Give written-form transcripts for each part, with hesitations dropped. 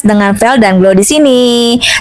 dengan Vel dan Glow di sini.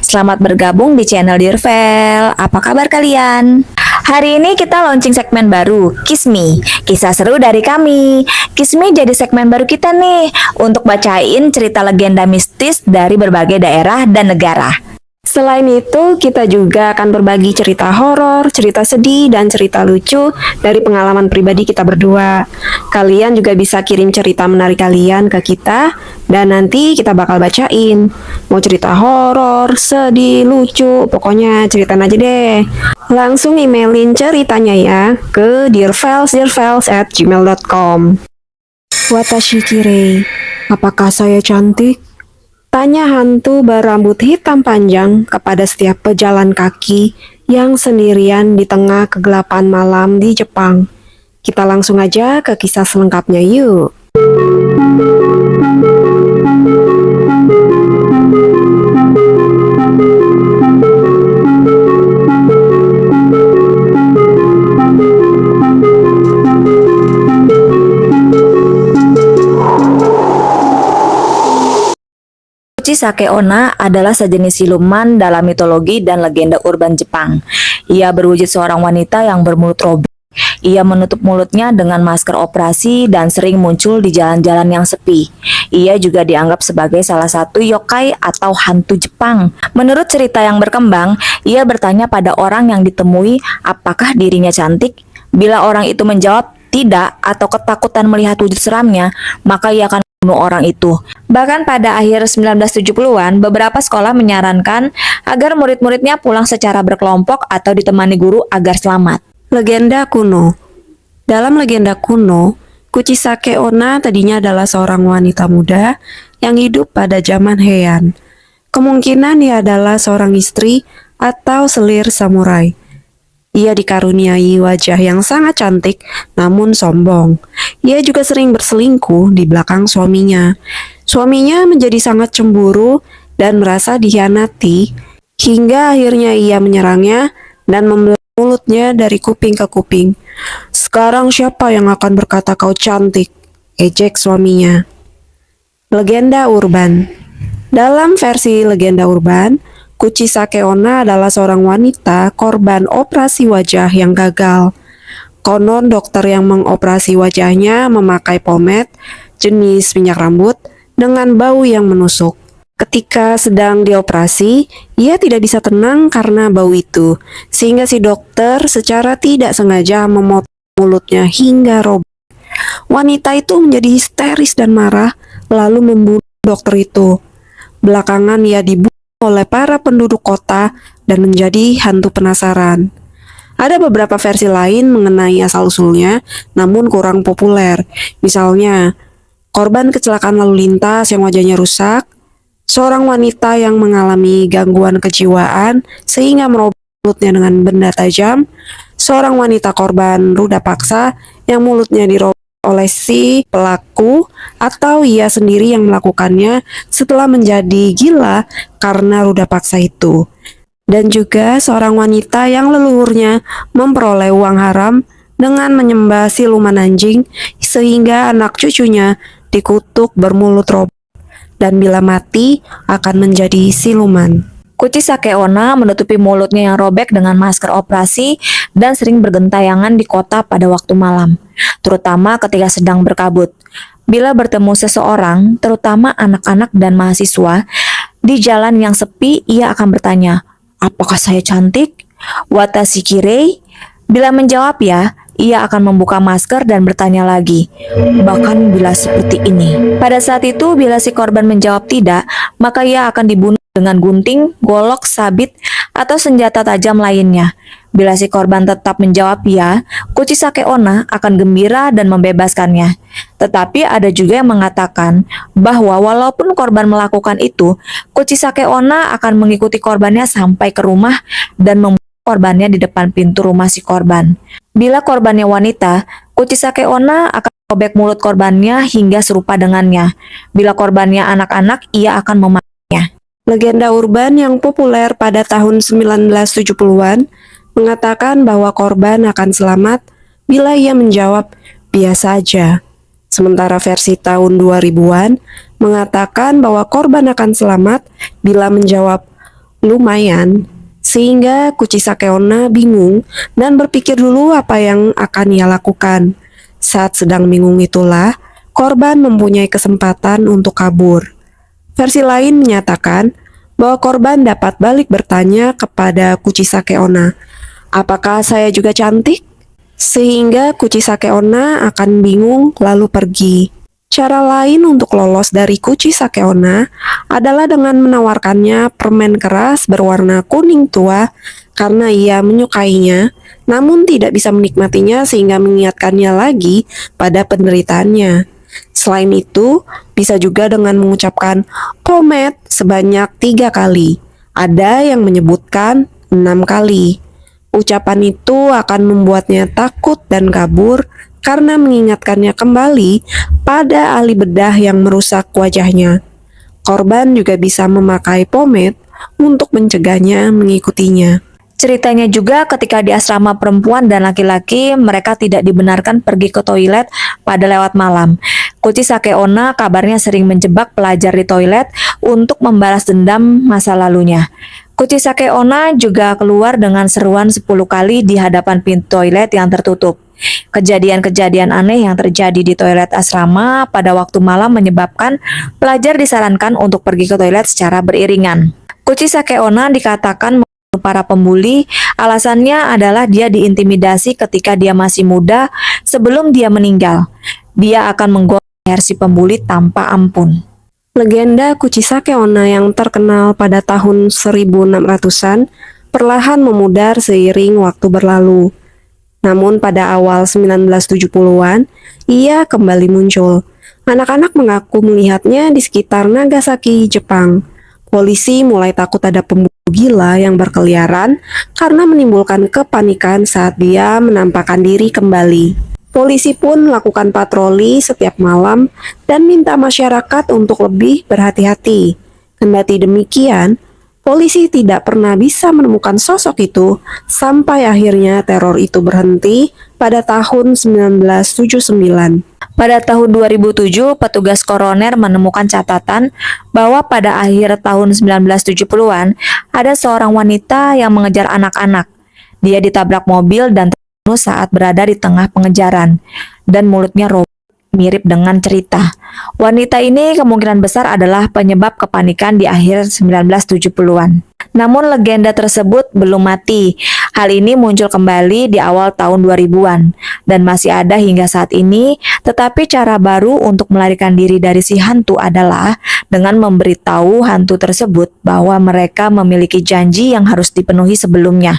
Selamat bergabung di channel Dear Vel. Apa kabar kalian? Hari ini kita launching segmen baru, Kiss Me, kisah seru dari kami. Kiss Me jadi segmen baru kita nih untuk bacain cerita legenda mistis dari berbagai daerah dan negara. Selain itu, kita juga akan berbagi cerita horor, cerita sedih, dan cerita lucu dari pengalaman pribadi kita berdua. Kalian juga bisa kirim cerita menarik kalian ke kita, dan nanti kita bakal bacain. Mau cerita horor, sedih, lucu, pokoknya ceritain aja deh. Langsung emailin ceritanya ya ke dearfiles@gmail.com. Watashi kirei, apakah saya cantik? Tanya hantu berambut hitam panjang kepada setiap pejalan kaki yang sendirian di tengah kegelapan malam di Jepang. Kita langsung aja ke kisah selengkapnya yuk. Kuchisake Onna adalah sejenis siluman dalam mitologi dan legenda urban Jepang. Ia berwujud seorang wanita yang bermulut robek. Ia menutup mulutnya dengan masker operasi dan sering muncul di jalan-jalan yang sepi. Ia juga dianggap sebagai salah satu yokai atau hantu Jepang. Menurut cerita yang berkembang, ia bertanya pada orang yang ditemui apakah dirinya cantik. Bila orang itu menjawab tidak atau ketakutan melihat wujud seramnya, maka ia akan membunuh orang itu. Bahkan pada akhir 1970-an, beberapa sekolah menyarankan agar murid-muridnya pulang secara berkelompok atau ditemani guru agar selamat. Legenda kuno. Dalam legenda kuno, Kuchisake Onna tadinya adalah seorang wanita muda yang hidup pada zaman Heian. Kemungkinan ia adalah seorang istri atau selir samurai. Ia dikaruniai wajah yang sangat cantik namun sombong. Ia juga sering berselingkuh di belakang suaminya. Suaminya menjadi sangat cemburu dan merasa dikhianati hingga akhirnya ia menyerangnya dan membelah mulutnya dari kuping ke kuping. "Sekarang siapa yang akan berkata kau cantik?" ejek suaminya. Legenda urban. Dalam versi legenda urban, Kuchisake Onna adalah seorang wanita korban operasi wajah yang gagal. Konon dokter yang mengoperasi wajahnya memakai pomade jenis minyak rambut dengan bau yang menusuk. Ketika sedang dioperasi, ia tidak bisa tenang karena bau itu, sehingga si dokter secara tidak sengaja memotong mulutnya hingga robek. Wanita itu menjadi histeris dan marah, lalu membunuh dokter itu. Belakangan ia dibunuh oleh para penduduk kota dan menjadi hantu penasaran. Ada beberapa versi lain mengenai asal-usulnya, namun kurang populer. Misalnya, korban kecelakaan lalu lintas yang wajahnya rusak, seorang wanita yang mengalami gangguan kejiwaan sehingga merobek mulutnya dengan benda tajam, seorang wanita korban ruda paksa yang mulutnya dirobek oleh si pelaku, atau ia sendiri yang melakukannya setelah menjadi gila karena ruda paksa itu. Dan juga seorang wanita yang leluhurnya memperoleh uang haram dengan menyembah siluman anjing sehingga anak cucunya dikutuk bermulut robek dan bila mati akan menjadi siluman. Kuchisake Onna menutupi mulutnya yang robek dengan masker operasi dan sering bergentayangan di kota pada waktu malam, terutama ketika sedang berkabut. Bila bertemu seseorang, terutama anak-anak dan mahasiswa, di jalan yang sepi, ia akan bertanya, "Apakah saya cantik? Watashi kirei?" Bila menjawab ya, ia akan membuka masker dan bertanya lagi, bahkan bila seperti ini. Pada saat itu, bila si korban menjawab tidak, maka ia akan dibunuh dengan gunting, golok, sabit, atau senjata tajam lainnya. Bila si korban tetap menjawab ya, Kuchisake Onna akan gembira dan membebaskannya. Tetapi ada juga yang mengatakan bahwa walaupun korban melakukan itu, Kuchisake Onna akan mengikuti korbannya sampai ke rumah dan membunuh korbannya di depan pintu rumah si korban. Bila korbannya wanita, Kuchisake Onna akan robek mulut korbannya hingga serupa dengannya. Bila korbannya anak-anak, ia akan memakannya. Legenda urban yang populer pada tahun 1970-an mengatakan bahwa korban akan selamat bila ia menjawab biasa aja. Sementara versi tahun 2000-an mengatakan bahwa korban akan selamat bila menjawab lumayan, sehingga Kuchisake Onna bingung dan berpikir dulu apa yang akan ia lakukan. Saat sedang bingung itulah, korban mempunyai kesempatan untuk kabur. Versi lain menyatakan bahwa korban dapat balik bertanya kepada Kuchisake Onna, "Apakah saya juga cantik?" Sehingga Kuchisake Onna akan bingung lalu pergi. Cara lain untuk lolos dari Kuchisake Onna adalah dengan menawarkannya permen keras berwarna kuning tua karena ia menyukainya, namun tidak bisa menikmatinya sehingga mengingatkannya lagi pada penderitaannya. Selain itu, bisa juga dengan mengucapkan pomade sebanyak 3 kali. Ada yang menyebutkan 6 kali. Ucapan itu akan membuatnya takut dan kabur karena mengingatkannya kembali pada ahli bedah yang merusak wajahnya. Korban juga bisa memakai pomade untuk mencegahnya mengikutinya. Ceritanya juga ketika di asrama perempuan dan laki-laki, mereka tidak dibenarkan pergi ke toilet pada lewat malam. Kuchisake Onna kabarnya sering menjebak pelajar di toilet untuk membalas dendam masa lalunya. Kuchisake Onna juga keluar dengan seruan 10 kali di hadapan pintu toilet yang tertutup. Kejadian-kejadian aneh yang terjadi di toilet asrama pada waktu malam menyebabkan pelajar disarankan untuk pergi ke toilet secara beriringan. Kuchisake Onna dikatakan membunuh para pembuli, alasannya adalah dia diintimidasi ketika dia masih muda sebelum dia meninggal. Dia akan menggolek si pembuli tanpa ampun. Legenda Kuchisake Onna yang terkenal pada tahun 1600-an perlahan memudar seiring waktu berlalu. Namun pada awal 1970-an, ia kembali muncul. Anak-anak mengaku melihatnya di sekitar Nagasaki, Jepang. Polisi mulai takut ada pembunuh gila yang berkeliaran karena menimbulkan kepanikan saat dia menampakkan diri kembali. Polisi pun melakukan patroli setiap malam dan minta masyarakat untuk lebih berhati-hati. Kendati demikian, polisi tidak pernah bisa menemukan sosok itu sampai akhirnya teror itu berhenti pada tahun 1979. Pada tahun 2007, petugas koroner menemukan catatan bahwa pada akhir tahun 1970-an ada seorang wanita yang mengejar anak-anak. Dia ditabrak mobil dan terbunuh saat berada di tengah pengejaran, dan mulutnya robek mirip dengan cerita. Wanita ini kemungkinan besar adalah penyebab kepanikan di akhir 1970-an. Namun legenda tersebut belum mati. Hal ini muncul kembali di awal tahun 2000-an dan masih ada hingga saat ini, tetapi cara baru untuk melarikan diri dari si hantu adalah dengan memberitahu hantu tersebut bahwa mereka memiliki janji yang harus dipenuhi sebelumnya.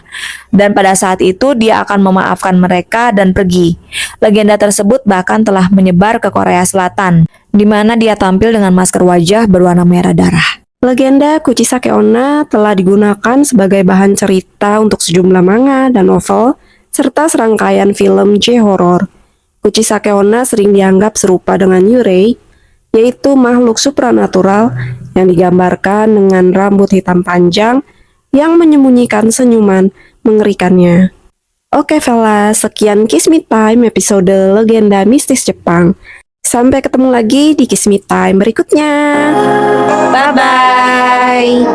Dan pada saat itu dia akan memaafkan mereka dan pergi. Legenda tersebut bahkan telah menyebar ke Korea Selatan, di mana dia tampil dengan masker wajah berwarna merah darah. Legenda Kuchisake Onna telah digunakan sebagai bahan cerita untuk sejumlah manga dan novel, serta serangkaian film J-horror. Kuchisake Onna sering dianggap serupa dengan Yurei, yaitu makhluk supranatural yang digambarkan dengan rambut hitam panjang yang menyembunyikan senyuman mengerikannya. Oke Vela, sekian Kiss Me Time episode Legenda Mistis Jepang. Sampai ketemu lagi di Kiss Me Time berikutnya. Bye-bye!